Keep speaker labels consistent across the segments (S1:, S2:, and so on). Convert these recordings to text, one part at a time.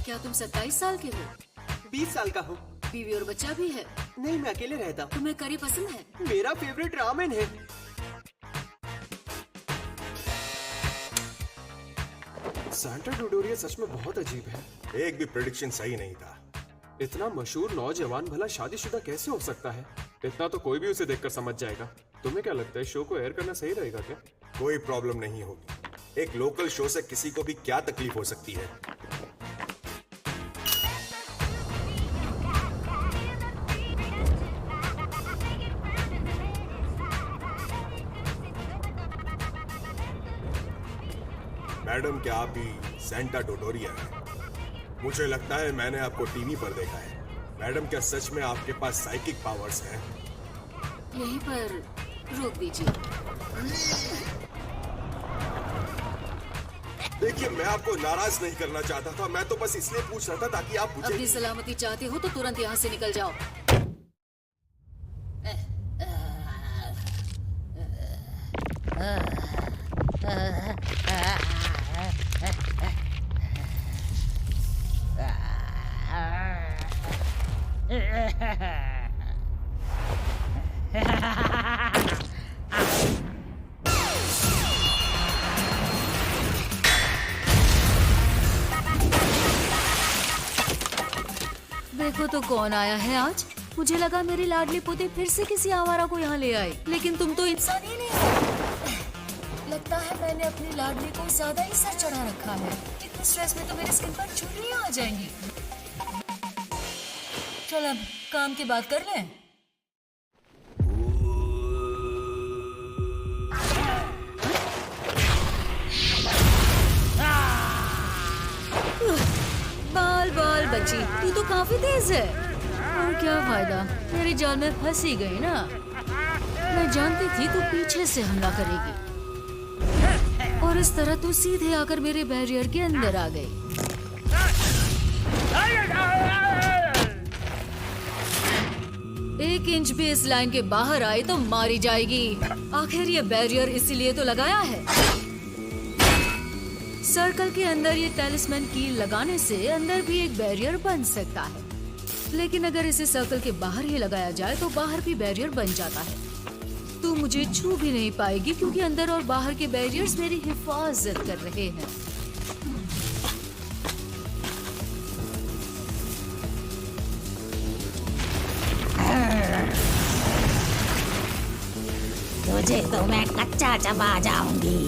S1: क्या तुम 27 साल के हो?
S2: 20 साल का हूँ।
S1: बीवी और बच्चा भी है?
S2: नहीं, मैं अकेले रहता हूँ।
S1: तुम्हें करी पसंद है?
S2: मेरा फेवरेट रामेन है। सांता डोडोरिया सच में बहुत अजीब है।
S3: एक भी प्रेडिक्शन सही नहीं था।
S2: इतना मशहूर नौजवान भला शादीशुदा कैसे हो सकता है? इतना तो कोई भी उसे देखकर समझ जाएगा। तुम्हें क्या लगता है, शो को एयर करना सही रहेगा क्या?
S3: कोई प्रॉब्लम नहीं होगी। एक लोकल शो से किसी को भी क्या तकलीफ हो सकती है? मैडम, क्या आप ही सेंटा डोडोरिया हैं? मुझे लगता है मैंने आपको टीवी पर देखा है। मैडम, क्या सच में आपके पास साइकिक पावर्स हैं?
S1: यहीं पर रोक दीजिए।
S3: देखिए, मैं आपको नाराज नहीं करना चाहता था। मैं तो बस इसलिए पूछ रहा था ताकि आप मुझे...
S1: अपनी सलामती चाहते हो तो तुरंत यहाँ से निकल जाओ। देखो तो कौन आया है आज। मुझे लगा मेरी लाडली पोती फिर से किसी आवारा को यहाँ ले आई, लेकिन तुम तो इंसान ही नहीं हो। लगता है मैंने अपनी लाडली को ज्यादा ही सर चढ़ा रखा है। इतने स्ट्रेस में तो मेरी स्किन पर झुर्रियाँ आ जाएंगी। चल अब काम की बात कर लें। बाल बाल बच्ची, तू तो काफी तेज है। और क्या फायदा, मेरी जाल में फंस ही गई ना। मैं जानती थी तू पीछे से हमला करेगी और इस तरह तू सीधे आकर मेरे बैरियर के अंदर आ गई। एक इंच भी इस लाइन के बाहर आई तो मारी जाएगी। आखिर ये बैरियर इसीलिए तो लगाया है। सर्कल के अंदर ये टैलिस्मैन कील लगाने से अंदर भी एक बैरियर बन सकता है, लेकिन अगर इसे सर्कल के बाहर ही लगाया जाए तो बाहर भी बैरियर बन जाता है। तू मुझे छू भी नहीं पाएगी क्योंकि अंदर और बाहर के बैरियर्स मेरी हिफाजत कर रहे हैं।
S4: तुझे तो मैं कच्चा चबा जाऊंगी।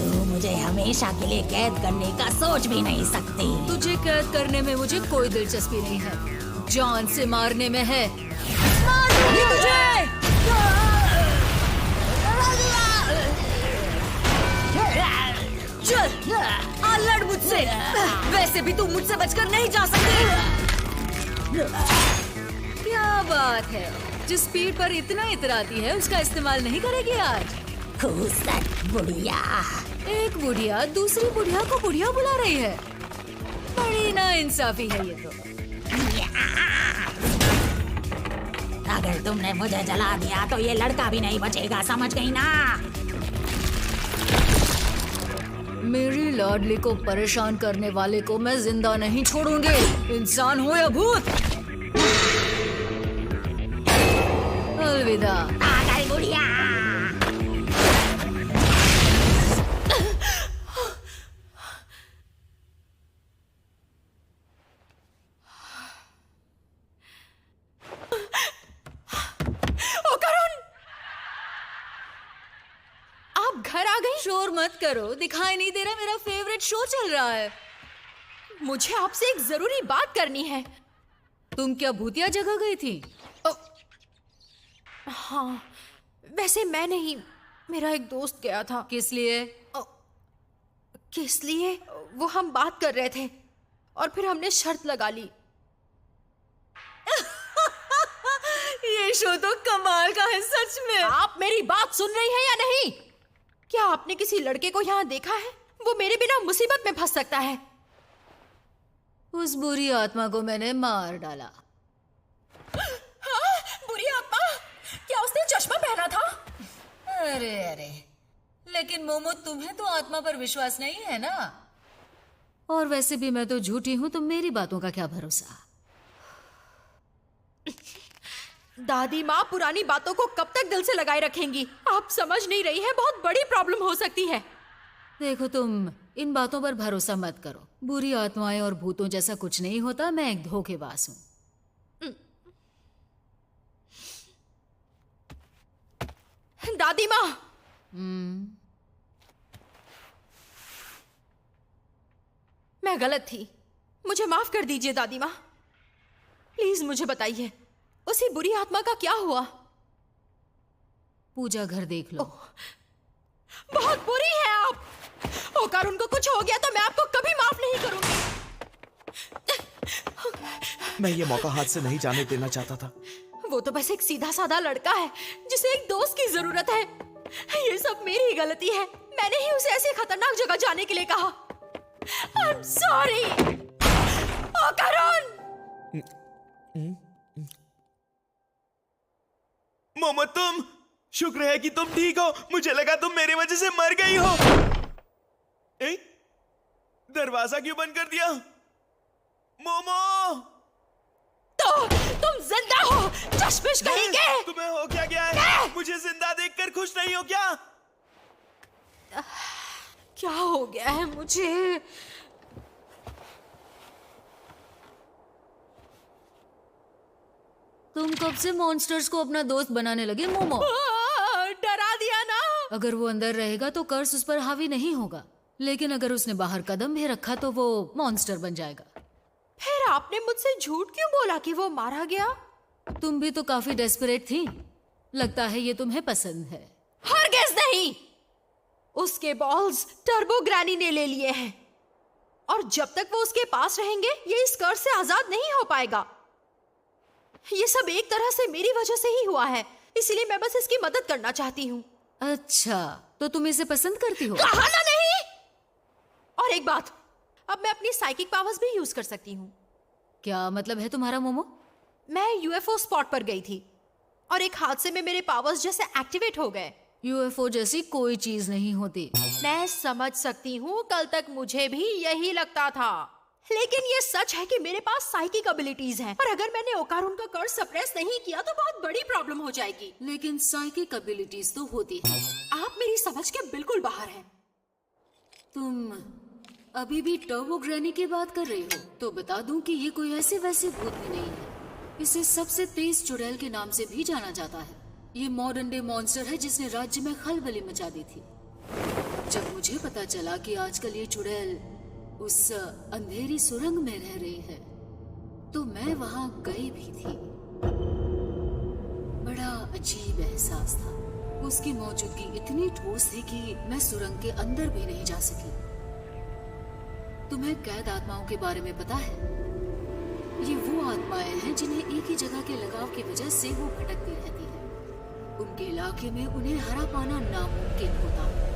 S4: तू मुझे हमेशा के लिए कैद करने का सोच भी नहीं सकती।
S1: तुझे कैद करने में मुझे कोई दिलचस्पी नहीं है, जान से मारने में है। मार दूंगी तुझे। चल आ लड़ मुझसे। वैसे भी तू मुझसे बचकर नहीं जा सकती। क्या बात है, जिस स्पीड पर इतना इतराती है उसका इस्तेमाल नहीं करेगी आज?
S4: बुढ़िया।
S1: एक बुढ़िया दूसरी बुढ़िया को बुढ़िया बुला रही है। बड़ी नाइंसाफी है ये तो।
S4: अगर तुमने मुझे जला दिया तो ये लड़का भी नहीं बचेगा, समझ गई ना?
S1: मेरी लाडली को परेशान करने वाले को मैं जिंदा नहीं छोड़ूंगी, इंसान हो या भूत। अलविदा।
S4: आ गई बुढ़िया।
S1: घर आ गई। शोर मत करो, दिखाई नहीं दे रहा मेरा फेवरेट शो चल रहा है।
S5: मुझे आपसे एक जरूरी बात करनी है।
S1: तुम क्या भूतिया जगह गई थी?
S5: हाँ, वैसे मैं नहीं, मेरा एक दोस्त गया था।
S1: किस लिए?
S5: किस लिए? वो हम बात कर रहे थे और फिर हमने शर्त लगा ली।
S1: ये शो तो कमाल का है सच में।
S5: आप मेरी बात सुन रही हैं या नहीं? क्या आपने किसी लड़के को यहाँ देखा है? वो मेरे बिना मुसीबत में फंस सकता है।
S1: उस बुरी आत्मा को मैंने मार डाला।
S5: हाँ, बुरी आत्मा? क्या उसने चश्मा पहना था?
S1: अरे लेकिन मोमो, तुम्हें तो आत्मा पर विश्वास नहीं है ना? और वैसे भी मैं तो झूठी हूं, तो मेरी बातों का क्या भरोसा।
S5: दादी माँ पुरानी बातों को कब तक दिल से लगाए रखेंगी? आप समझ नहीं रही है, बहुत बड़ी प्रॉब्लम हो सकती है।
S1: देखो, तुम इन बातों पर भरोसा मत करो। बुरी आत्माएं और भूतों जैसा कुछ नहीं होता। मैं एक धोखेबाज हूं।
S5: दादी माँ, मैं गलत थी, मुझे माफ कर दीजिए दादी माँ। प्लीज मुझे बताइए, उसी बुरी आत्मा का क्या हुआ?
S1: पूजा घर देख लो।
S5: बहुत बुरी है आप। अगर उनको कुछ हो गया तो मैं आपको कभी माफ नहीं करूंगी।
S6: मैं ये मौका हाथ से नहीं जाने देना चाहता था।
S5: वो तो बस एक सीधा साधा लड़का है जिसे एक दोस्त की जरूरत है। ये सब मेरी ही गलती है। मैंने ही उसे ऐसी खतरनाक जगह जाने के लिए कहा। I'm sorry। ओ करुण!
S6: मोमो, तुम, शुक्र है कि तुम ठीक हो। मुझे लगा तुम मेरी वजह से मर गई हो। दरवाजा क्यों बंद कर दिया? मोमो,
S5: तो तुम जिंदा हो, चश्मिश कहेंगे।
S6: तुम्हें हो क्या गया है? मुझे जिंदा देखकर खुश नहीं हो क्या?
S5: क्या हो गया है मुझे?
S1: तुम कब से मॉन्स्टर्स को अपना दोस्त बनाने लगे मोमो?
S5: डरा दिया ना।
S1: अगर वो अंदर रहेगा तो कर्स उस पर हावी नहीं होगा, लेकिन अगर उसने बाहर कदम भी रखा तो वो मॉन्स्टर बन जाएगा।
S5: फिर आपने मुझसे झूठ क्यों बोला कि वो मारा गया?
S1: तुम भी तो काफी डेस्परेट थी। लगता है ये तुम्हें पसंद है।
S5: हरगिज़ नहीं। उसके बॉल्स टर्बो ग्रैनी ने ले लिए हैं, और जब तक वो उसके पास रहेंगे ये इस कर्ज से आजाद नहीं हो पाएगा। ये सब एक तरह से मेरी वजह से ही हुआ है, इसलिए मैं बस इसकी मदद करना चाहती हूँ।
S1: अच्छा, तो तुम इसे पसंद करती हो?
S5: कहा ना नहीं। और एक बात, अब मैं अपनी साइकिक पावर्स भी यूज कर सकती हूँ।
S1: क्या मतलब है तुम्हारा मोमो?
S5: मैं यूएफओ स्पॉट पर गई थी और एक हादसे में मेरे पावर्स जैसे एक्टिवेट हो गए।
S1: यूएफओ जैसी कोई चीज नहीं होती।
S5: मैं समझ सकती हूँ, कल तक मुझे भी यही लगता था, लेकिन ये सच है कि मेरे पास साइकिक एबिलिटीज हैं, और अगर मैंने ओकारुन का कर्ज सप्रेस नहीं किया तो बहुत बड़ी प्रॉब्लम हो जाएगी।
S1: लेकिन साइकिक एबिलिटीज तो होती है।
S5: आप मेरी समझ के बिल्कुल बाहर हैं।
S1: तुम अभी भी टर्बो ग्रैनी की बात कर रही हो? तो बता दूं कि ये कोई ऐसे वैसे भूत भी नहीं है। इसे सबसे तेज चुड़ैल के नाम से भी जाना जाता है। ये मॉडर्न डे मॉन्स्टर है जिसने राज्य में खलबली मचा दी थी। जब मुझे पता चला कि आजकल ये चुड़ैल उस अंधेरी सुरंग में रह रही है, तो मैं वहां गई भी थी। बड़ा अजीब एहसास था। उसकी मौजूदगी इतनी ठोस थी कि मैं सुरंग के अंदर भी नहीं जा सकी। तुम्हें कैद आत्माओं के बारे में पता है? ये वो आत्माएं हैं जिन्हें एक ही जगह के लगाव की वजह से वो भटकती रहती है। उनके इलाके में उन्हें हरा पाना नामुमकिन होता है।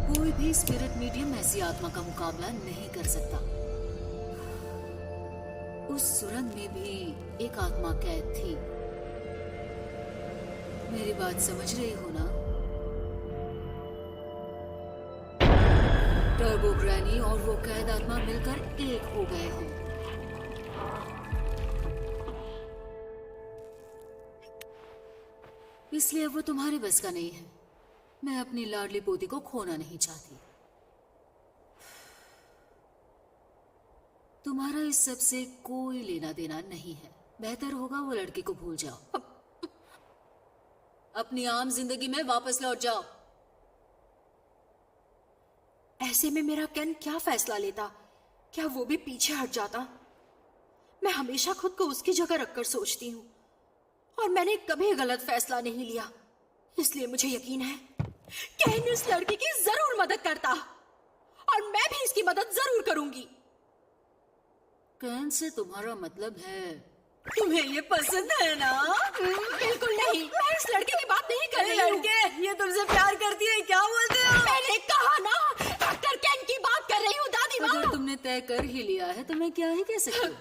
S1: कोई भी स्पिरिट मीडियम ऐसी आत्मा का मुकाबला नहीं कर सकता। उस सुरंग में भी एक आत्मा कैद थी। मेरी बात समझ रही हो ना? टर्बो ग्रैनी और वो कैद आत्मा मिलकर एक हो गए हैं। इसलिए वो तुम्हारे बस का नहीं है। मैं अपनी लाडली पोती को खोना नहीं चाहती। तुम्हारा इस सब से कोई लेना देना नहीं है। बेहतर होगा वो लड़की को भूल जाओ। अपनी आम जिंदगी में वापस लौट जाओ।
S5: ऐसे में मेरा केन क्या फैसला लेता? क्या वो भी पीछे हट जाता? मैं हमेशा खुद को उसकी जगह रखकर सोचती हूँ, और मैंने कभी गलत फैसला नहीं लिया। इसलिए मुझे यकीन है केन इस लड़की की जरूर मदद करता, और मैं भी इसकी मदद जरूर करूंगी।
S1: केन से तुम्हारा मतलब है?
S5: तुम्हें ये पसंद है ना? बिल्कुल नहीं, मैं इस लड़के की बात नहीं कर रही हूँ। ये तुमसे प्यार करती है, क्या बोलते हो? मैंने कहा ना, डॉक्टर केन की बात कर रही हूँ दादी माँ।
S1: अगर तुमने तय कर ही लिया है तो मैं क्या ही कह सकती हूँ।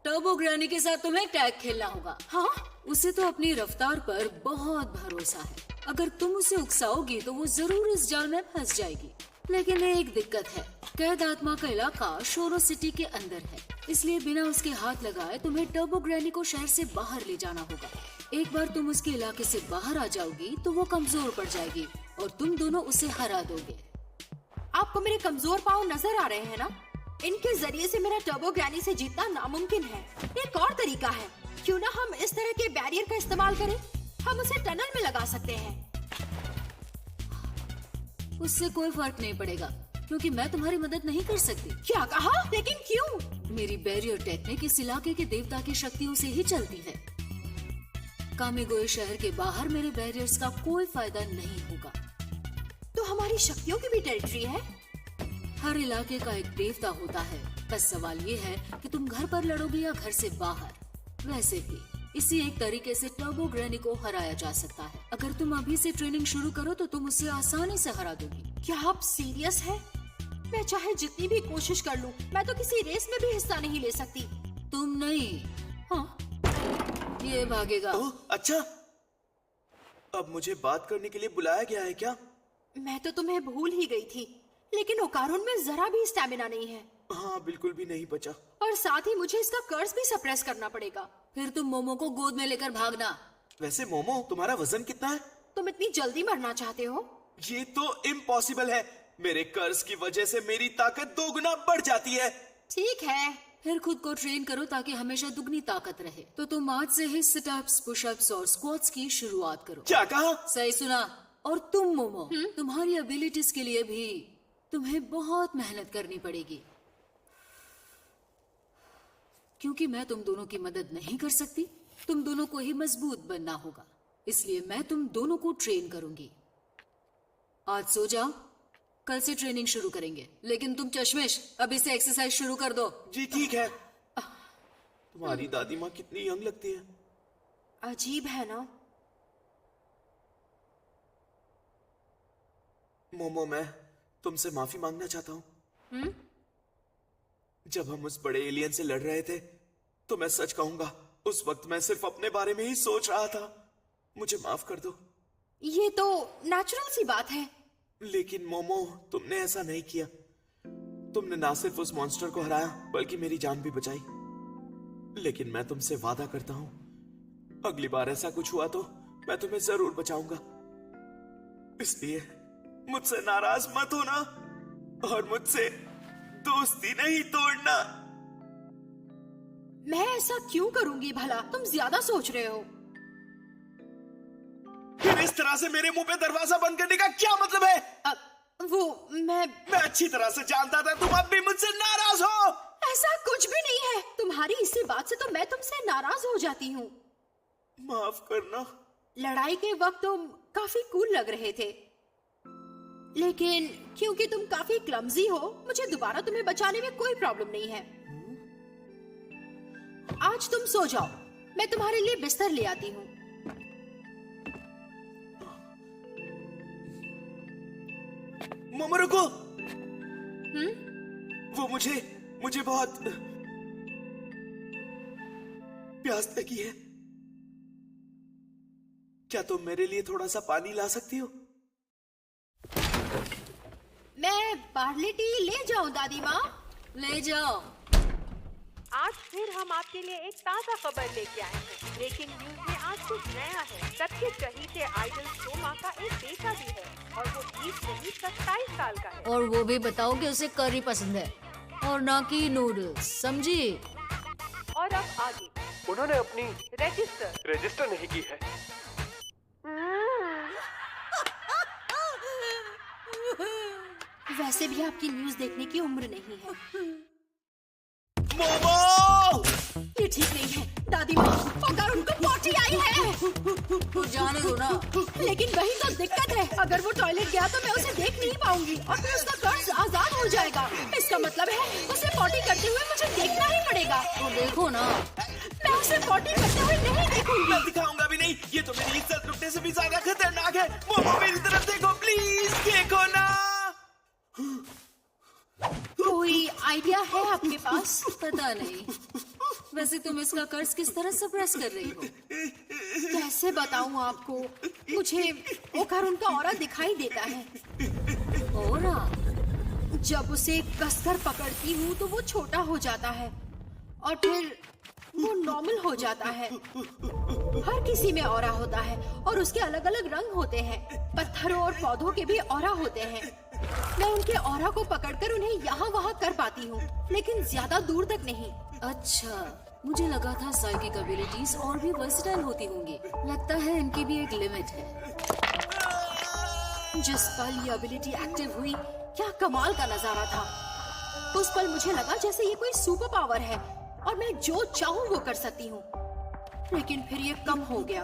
S1: टर्बो ग्रैनी के साथ तुम्हें टैग खेलना होगा।
S5: हाँ?
S1: उसे तो अपनी रफ्तार पर बहुत भरोसा है। अगर तुम उसे उकसाओगी तो वो जरूर इस जाल में फंस जाएगी। लेकिन एक दिक्कत है, कैद आत्मा का इलाका शोरो सिटी के अंदर है, इसलिए बिना उसके हाथ लगाए तुम्हें टर्बो ग्रैनी को शहर से बाहर ले जाना होगा। एक बार तुम उसके इलाके से बाहर आ जाओगी तो वो कमजोर पड़ जाएगी और तुम दोनों उसे हरा दोगे।
S5: आपको मेरे कमजोर पांव नजर आ रहे हैं ना? इनके जरिए से मेरा टर्बो ग्रैनी से जीतना नामुमकिन है। एक और तरीका है, क्यों ना हम इस तरह के बैरियर का इस्तेमाल करें? हम उसे टनल में लगा सकते हैं।
S1: उससे कोई फर्क नहीं पड़ेगा क्योंकि मैं तुम्हारी मदद नहीं कर सकती।
S5: क्या कहा? लेकिन क्यों?
S1: मेरी बैरियर टेक्निक इस इलाके के देवता की शक्तियों से ही चलती है। कामिगोए शहर के बाहर मेरे बैरियर्स का कोई फायदा नहीं होगा।
S5: तो हमारी शक्तियों की भी टेरिटरी है?
S1: हर इलाके का एक देवता होता है, बस सवाल ये है कि तुम घर पर लड़ोगे या घर से बाहर। वैसे ही इसी एक तरीके से टर्बो ग्रैनी को हराया जा सकता है। अगर तुम अभी से ट्रेनिंग शुरू करो तो तुम उसे आसानी से हरा दोगी।
S5: क्या आप सीरियस हैं? मैं चाहे जितनी भी कोशिश कर लूं, मैं तो किसी रेस में भी हिस्सा नहीं ले सकती।
S1: तुम नहीं,
S5: हाँ,
S1: ये भागेगा।
S6: ओह, अच्छा। अब मुझे बात करने के लिए बुलाया गया है क्या?
S5: मैं तो तुम्हें भूल ही गई थी, लेकिन ओकारोन में जरा भी स्टैमिना नहीं है।
S6: हाँ, बिल्कुल भी नहीं बचा।
S5: और साथ ही मुझे इसका कर्ज भी सप्रेस करना पड़ेगा।
S1: फिर तुम मोमो को गोद में लेकर भागना।
S6: वैसे मोमो, तुम्हारा वजन कितना है?
S5: तुम इतनी जल्दी मरना चाहते हो?
S6: ये तो इम्पॉसिबल है। मेरे कर्ज की वजह से मेरी ताकत 2 गुना बढ़ जाती है।
S5: ठीक है,
S1: फिर खुद को ट्रेन करो ताकि हमेशा दुगनी ताकत रहे। तो तुम आज से ही सिटअप्स, पुशअप्स और स्क्वाट्स की शुरुआत करो।
S6: क्या कहा?
S1: सही सुना। और तुम मोमो, तुम्हारी एबिलिटीज के लिए भी तुम्हें बहुत मेहनत करनी पड़ेगी, क्योंकि मैं तुम दोनों की मदद नहीं कर सकती। तुम दोनों को ही मजबूत बनना होगा, इसलिए मैं तुम दोनों को ट्रेन करूंगी। आज सो जाओ, कल से ट्रेनिंग शुरू करेंगे। लेकिन तुम चश्मिश, अभी से एक्सरसाइज शुरू कर दो।
S6: जी ठीक है। तुम्हारी दादी माँ कितनी यंग लगती है।
S5: अजीब है ना?
S6: मोमो, मैं तुमसे माफी मांगना चाहता हूँ। जब हम उस बड़े एलियन से लड़ रहे थे तो मैं सच कहूंगा, उस वक्त मैं सिर्फ अपने बारे में ही सोच रहा था। मुझे माफ कर दो।
S5: ये तो नेचुरल सी बात है।
S6: लेकिन मोमो, तुमने ऐसा नहीं किया। तुमने ना सिर्फ उस मॉन्स्टर को हराया बल्कि मेरी जान भी बचाई। लेकिन मैं तुमसे वादा करता हूं, अगली बार ऐसा कुछ हुआ तो मैं तुम्हें जरूर बचाऊंगा। इसलिए मुझसे नाराज मत होना और मुझसे दोस्ती नहीं तोड़ना।
S5: मैं ऐसा क्यों करूंगी भला? तुम ज्यादा सोच रहे हो।
S6: फिर इस तरह से मेरे मुंह पे दरवाजा बंद करने का क्या मतलब है?
S5: मैं
S6: अच्छी तरह से जानता था तुम अब भी मुझसे नाराज हो।
S5: ऐसा कुछ भी नहीं है। तुम्हारी इसी बात से तो मैं तुमसे नाराज हो जाती हूँ।
S6: माफ करना।
S5: लड़ाई के वक्त तुम काफी कूल लग रहे थे, लेकिन क्योंकि तुम काफी क्लमजी हो, मुझे दोबारा तुम्हें बचाने में कोई प्रॉब्लम नहीं है। आज तुम सो जाओ, मैं तुम्हारे लिए बिस्तर ले आती हूँ।
S6: मोमो रुको। वो मुझे बहुत प्यास लगी है। क्या तुम मेरे लिए थोड़ा सा पानी ला सकती हो?
S5: मैं बार्ली टी ले जाऊं दादी माँ?
S1: ले जाओ।
S7: आज फिर हम आपके लिए एक ताज़ा खबर लेके आए हैं। ब्रेकिंग न्यूज में आज कुछ नया है। सबके चहीते आइडल सोमा का एक बेटा भी है और वो 20 नहीं 27 साल का है।
S1: और वो भी बताओ कि उसे करी पसंद है और ना कि नूडल्स, समझी?
S7: और अब आगे
S2: उन्होंने अपनी
S7: रजिस्टर
S2: नहीं की है।
S5: वैसे भी आपकी न्यूज देखने की उम्र नहीं है।
S6: मोमो!
S5: ये ठीक नहीं है दादी माँ, अगर उनको पोटी आई है।
S1: तो जाने दो ना।
S5: लेकिन वही तो दिक्कत है, अगर वो टॉयलेट गया तो मैं उसे देख नहीं पाऊंगी और फिर उसका कर्ज आजाद हो जाएगा। इसका मतलब है उसे पोटी करते हुए मुझे देखना ही पड़ेगा।
S1: तो देखो ना।
S5: मैं उसे पोटी करते हुए नहीं देखूंगी।
S6: मैं दिखाऊंगा भी नहीं। ये तो मेरी इज्जत लुटने से भी ज्यादा खतरनाक है। मोमो, मेरी तरफ देखो प्लीज, देखो ना।
S5: कोई आइडिया है आपके पास?
S1: पता नहीं। वैसे तुम इसका कर्ज किस तरह सप्रेस कर रही हो?
S5: कैसे बताऊं आपको? मुझे ओकारुन का ऑरा दिखाई देता है।
S1: ओरा?
S5: जब उसे कसकर पकड़ती हूँ तो वो छोटा हो जाता है और फिर वो नॉर्मल हो जाता है। हर किसी में ऑरा होता है और उसके अलग अलग रंग होते हैं। पत्थरों और पौधों के भी ऑरा होते हैं। मैं उनके ऑरा को पकड़कर उन्हें यहाँ वहाँ कर पाती हूँ, लेकिन ज्यादा दूर तक नहीं।
S1: अच्छा, मुझे लगा था साइकिक एबिलिटीज और भी वर्सेटाइल होती होंगी। लगता है इनकी भी एक लिमिट है।
S5: जिस पल ये एबिलिटी एक्टिव हुई, क्या कमाल का नजारा था। उस पल मुझे लगा जैसे ये कोई सुपर पावर है और मैं जो चाहूँ वो कर सकती हूँ। लेकिन फिर ये कम हो गया।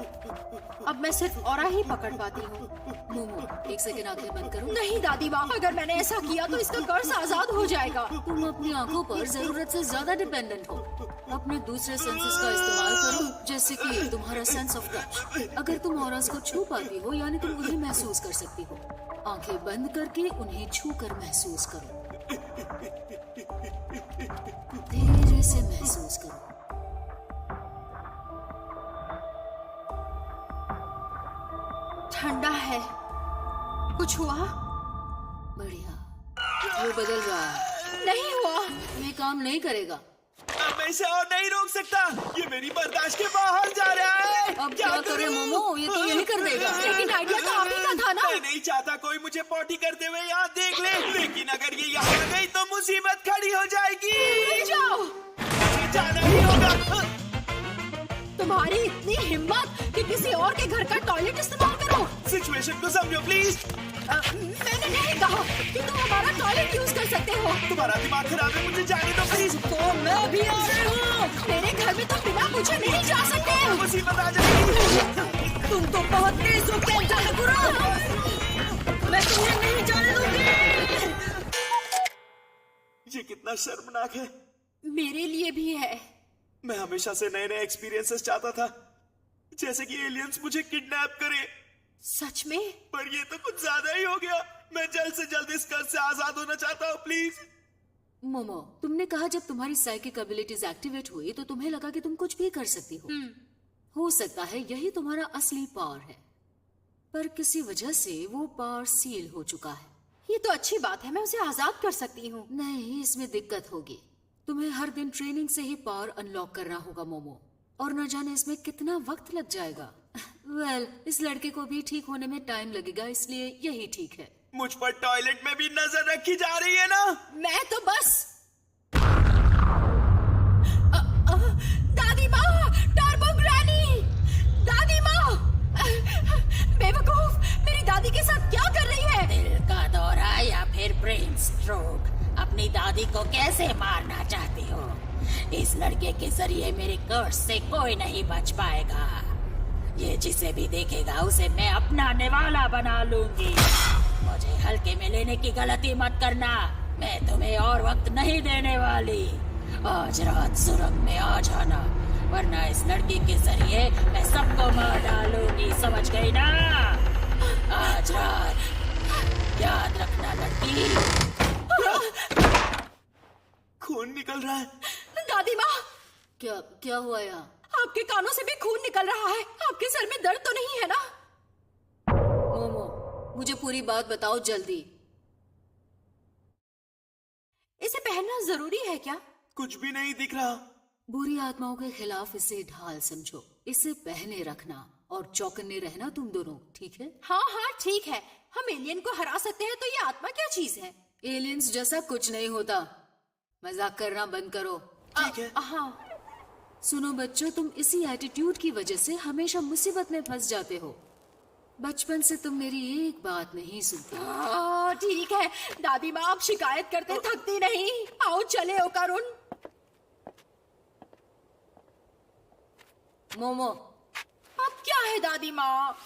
S5: अब मैं सिर्फ ऑरा ही पकड़ पाती हूँ।
S1: मोमो, एक सेकंड आंखें बंद करो।
S5: नहीं दादी माँ, अगर मैंने ऐसा किया तो इसका कर्ज आजाद हो जाएगा।
S1: तुम अपनी आंखों पर जरूरत से ज्यादा डिपेंडेंट हो। अपने दूसरे सेंसेस का इस्तेमाल करो, जैसे कि तुम्हारा सेंस ऑफ टच। अगर तुम ऑरास को छू पाती हो, यानी तुम उन्हें महसूस कर सकती हो। आंखें बंद करके उन्हें छू कर महसूस करो। धीरे से महसूस करो।
S5: ठंडा है। कुछ हुआ?
S1: बढ़िया, वो बदल रहा है।
S5: नहीं हुआ।
S1: ये काम नहीं करेगा।
S6: अब मैं इसे और नहीं रोक सकता। ये मेरी बर्दाश्त के बाहर जा रहा है।
S1: अब क्या करे मोमो, ये तो यही कर देगा।
S5: लेकिन आइडिया तो आप ही का था ना।
S6: मैं नहीं चाहता कोई मुझे पॉटी करते हुए यहाँ देख ले, लेकिन अगर ये यहाँ आ गई तो मुसीबत खड़ी हो जाएगी।
S5: ले जाओ।
S6: मुझे जाना ही होगा।
S5: तुम्हारी इतनी हिम्मत कि किसी और के घर का टॉयलेट इस्तेमाल करो।
S6: सिचुएशन को समझो प्लीज।
S5: मैंने नहीं कहा कि तुम हमारा टॉयलेट यूज कर सकते हो।
S6: तुम्हारा दिमाग खराब है, मुझे जाने दो प्लीज।
S5: तो मैं भी आ रही हूँ। मेरे घर में तुम बिना पूछे नहीं जा सकते।
S6: मुसीबत आ जाएगी।
S5: तुम तो बहुत तेज हो कैप्टन नकुरा। मैं तुम्हें नहीं जाने दूंगी।
S6: ये कितना शर्मनाक है।
S5: मेरे लिए भी है।
S6: मैं हमेशा से नए नए एक्सपीरियंसेस चाहता था, जैसे कि एलियंस मुझे किडनैप करे।
S5: सच में?
S6: पर ये तो कुछ ज्यादा ही हो गया। मैं जल्द से जल्द इस कर्ज से आजाद होना चाहता हूँ प्लीज।
S1: मोमो, तुमने कहा जब तुम्हारी साइकिक एबिलिटीज एक्टिवेट हुई तो तुम्हें लगा कि तुम कुछ भी कर सकती हो सकता है यही तुम्हारा असली पावर है, पर किसी वजह से वो पावर सील हो चुका है।
S5: ये तो अच्छी बात है, मैं उसे आजाद कर सकती हूँ।
S1: नहीं, इसमें दिक्कत होगी। तुम्हें हर दिन ट्रेनिंग से ही पावर अनलॉक करना होगा मोमो, और न जाने इसमें कितना वक्त लग जाएगा। वेल, इस लड़के को भी ठीक होने में टाइम लगेगा, इसलिए यही ठीक है।
S6: मुझ पर टॉयलेट में भी नजर रखी जा रही है ना।
S5: मैं तो बस दादी माँ, टर्बो ग्रैनी, दादी माँ। बेवकूफ, मेरी दादी के साथ क्या कर रही है?
S4: दिल का दौरा या फिर ब्रेन स्ट्रोक। अपनी दादी को कैसे मारना चाहती हो? इस लड़के के जरिए मेरे कर्ज से कोई नहीं बच पाएगा। ये जिसे भी देखेगा उसे मैं अपना निवाला बना लूंगी। मुझे हल्के में लेने की गलती मत करना। मैं तुम्हें और वक्त नहीं देने वाली। आज रात सुरंग में आ जाना, वरना इस लड़की के जरिए मैं सबको मार डालूंगी। समझ गई ना? आज रात याद रखना लड़की।
S6: खून निकल रहा है।
S5: दादी माँ,
S1: क्या हुआ यहाँ?
S5: आपके कानों से भी खून निकल रहा है। आपके सर में दर्द तो नहीं है ना?
S1: मोमो, मुझे पूरी बात बताओ जल्दी।
S5: इसे पहनना जरूरी है क्या?
S6: कुछ भी नहीं दिख रहा।
S1: बुरी आत्माओं के खिलाफ इसे ढाल समझो। इसे पहने रखना और चौकन्ने रहना तुम दोनों, ठीक है?
S5: हाँ हाँ ठीक है। हम एलियन को हरा सकते हैं तो ये आत्मा क्या चीज है?
S1: एलियंस जैसा कुछ नहीं होता। मजाक करना बंद करो।
S6: ठीक है।
S5: हाँ।
S1: सुनो बच्चों, तुम इसी एटीट्यूड की वजह से हमेशा मुसीबत में फंस जाते हो। बचपन से तुम मेरी एक बात नहीं सुनते।
S5: ठीक है दादी माँ, आप शिकायत करते थकती नहीं। आओ चले ओकारुन।
S1: मोमो,
S5: अब क्या है दादी माँ?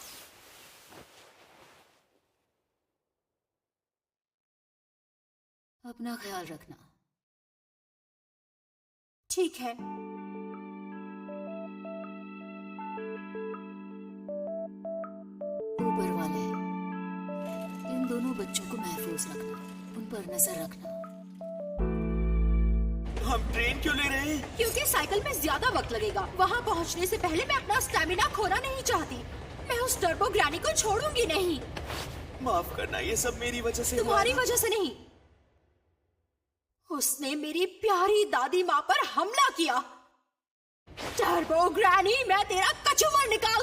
S1: अपना ख्याल रखना।
S5: ठीक है।
S1: ऊपर वाले इन दोनों बच्चों को महफूज रखना, उन पर नजर रखना।
S6: हम ट्रेन क्यों ले रहे हैं?
S5: क्योंकि साइकिल में ज्यादा वक्त लगेगा। वहाँ पहुँचने से पहले मैं अपना स्टैमिना खोना नहीं चाहती। मैं उस टर्बो ग्रैनी को छोड़ूंगी नहीं।
S6: माफ करना, ये सब मेरी वजह से हुआ
S5: तुम्हारी
S6: ना।
S5: वजह से नहीं। उसने मेरी प्यारी दादी माँ पर हमला किया। टर्बो ग्रैनी, मैं तेरा कचूमर निकाल